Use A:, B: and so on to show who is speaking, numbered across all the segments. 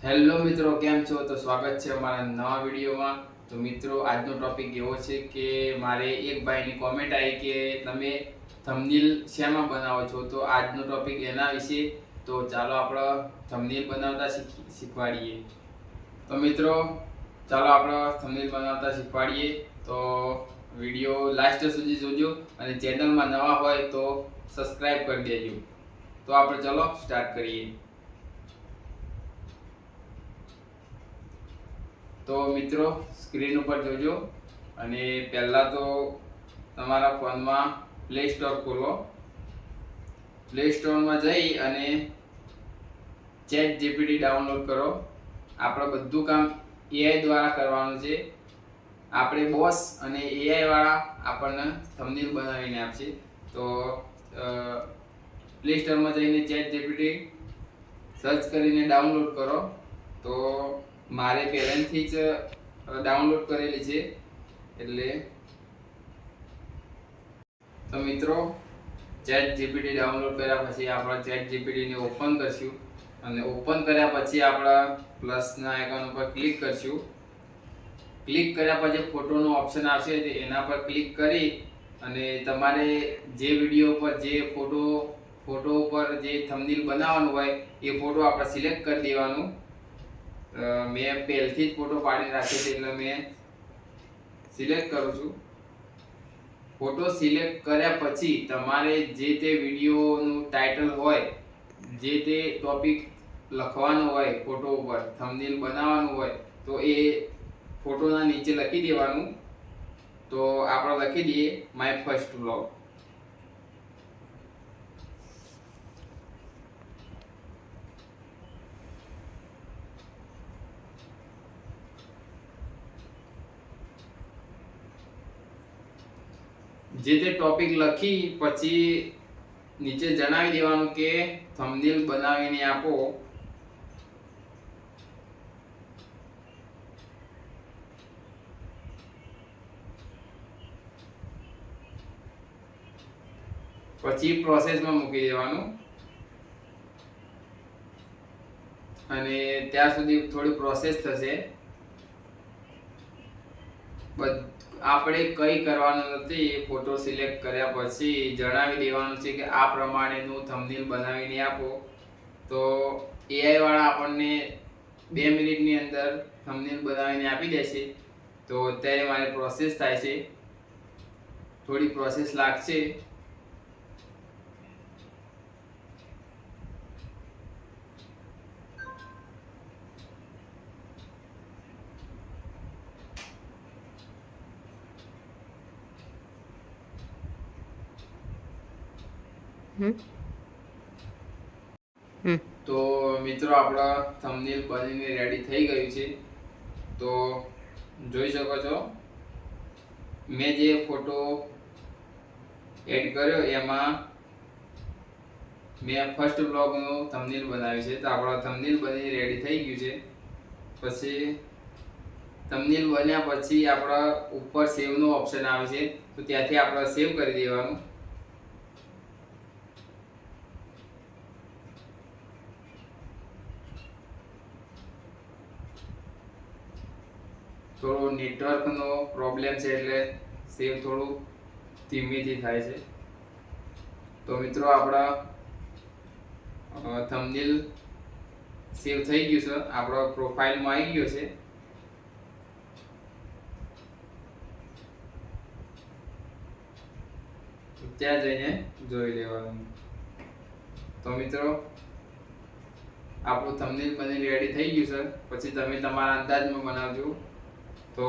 A: Hello મિત્રો, કેમ છો? તો સ્વાગત છે અમારા નવા વિડીયોમાં. તો મિત્રો, આજનો ટોપિક એવો છે કે મારે એક ભાઈની કોમેન્ટ આવી કે તમે થંબનેલ શેમાં બનાવો છો. તો આજનો ટોપિક એના વિશે. તો ચાલો આપણે થંબનેલ બનાવતા શીખવાડીએ. તો મિત્રો, ચાલો આપણે થંબનેલ બનાવતા શીખવાડીએ. તો વિડીયો લાસ્ટ સુધી જોજો અને ચેનલમાં નવા હોય તો સબસ્ક્રાઈબ કરી દેજો. તો આપણે ચાલો સ્ટાર્ટ કરીએ. તો મિત્રો, સ્ક્રીન ઉપર જોજો અને પહેલાં તો તમારા ફોનમાં પ્લે સ્ટોર ખોલો. પ્લે સ્ટોરમાં જઈ અને ચેટ જીપીટી ડાઉનલોડ કરો. આપણે બધું કામ એઆઈ દ્વારા કરવાનું છે. આપણે બોસ અને એઆઈ વાળા આપણને થંબનેલ બનાવીને આપશે. તો પ્લે સ્ટોરમાં જઈને ચેટ જીપીટી સર્ચ કરીને ડાઉનલોડ કરો. તો મારે પહેલેથી જ ડાઉનલોડ કરેલી છે. એટલે તો મિત્રો, ચેટ જીપીટી ડાઉનલોડ કર્યા પછી આપણે ચેટ જીપીટીને ઓપન કરશું અને ઓપન કર્યા પછી આપણા પ્લસના આઇકન ઉપર ક્લિક કરશું. ક્લિક કર્યા પછી ફોટોનો ઓપ્શન આવશે, એના પર ક્લિક કરી અને તમારે જે વિડીયો પર જે ફોટો ઉપર જે થંબનેલ બનાવવાનું હોય એ ફોટો આપણે સિલેક્ટ કરી દેવાનું. મેં પહેલથી જ ફોટો પાડી રાખ્યો છે એટલે મેં સિલેક્ટ કરું છું. ફોટો સિલેક્ટ કર્યા પછી તમારે જે તે વિડીયોનું ટાઇટલ હોય, જે તે ટોપિક લખવાનો હોય, ફોટો ઉપર થંબનેલ બનાવવાનું હોય તો એ ફોટોના નીચે લખી દેવાનું. તો આપણે લખી દઈએ માય ફર્સ્ટ વ્લોગ. જે તે ટોપિક લખી પછી નીચે જણાવી દેવાનું કે થંબનેલ બનાવીને આપો. પછી પ્રોસેસમાં મૂકી દેવાનું અને ત્યાં સુધી થોડી પ્રોસેસ થશે. આપણે કંઈ કરવાનું નથી. ફોટો સિલેક્ટ કર્યા પછી જણાવી દેવાનું છે કે આ પ્રમાણેનું થંબનેલ બનાવીને આપો. તો એઆઈ વાળા આપણને 2 મિનિટની અંદર થંબનેલ બનાવીને આપી દેશે. તો અત્યારે મારે પ્રોસેસ થાય છે, થોડી પ્રોસેસ લાગશે. તો મિત્રો, આપણા થંબનેલ બનીને રેડી થઈ ગયું છે. તો જોઈ શકો છો, મેં જે ફોટો એડ કર્યો એમાં મેં ફર્સ્ટ બ્લોગનું થંબનેલ બનાવ્યું છે. તો આપણો થંબનેલ બની રેડી થઈ ગયું છે. પછી થંબનેલ બન્યા પછી આપણા ઉપર સેવનો ઓપ્શન આવે છે. તો ત્યાંથી આપણે સેવ કરી દેવાનું. થોડો નેટવર્કનો પ્રોબ્લેમ છે એટલે સેવ થોડું ધીમેથી થાય છે. તો મિત્રો, આપણા થંબનેલ સેવ થઈ ગયું છે, આપણા પ્રોફાઇલમાં આવી ગયો છે. ત્યાં જઈને જોઈ લેવાનું. તો મિત્રો, આપણું થંબનેલ બની રેડી થઈ ગયું છે. પછી તમે તમારા અંદાજમાં બનાવજો. તો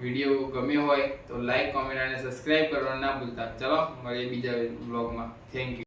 A: વિડીયો ગમ્યો હોય તો લાઈક, કોમેન્ટ અને સબસ્ક્રાઈબ કરવાનું ના ભૂલતા. ચલો મળીએ બીજા વ્લોગમાં. Thank you.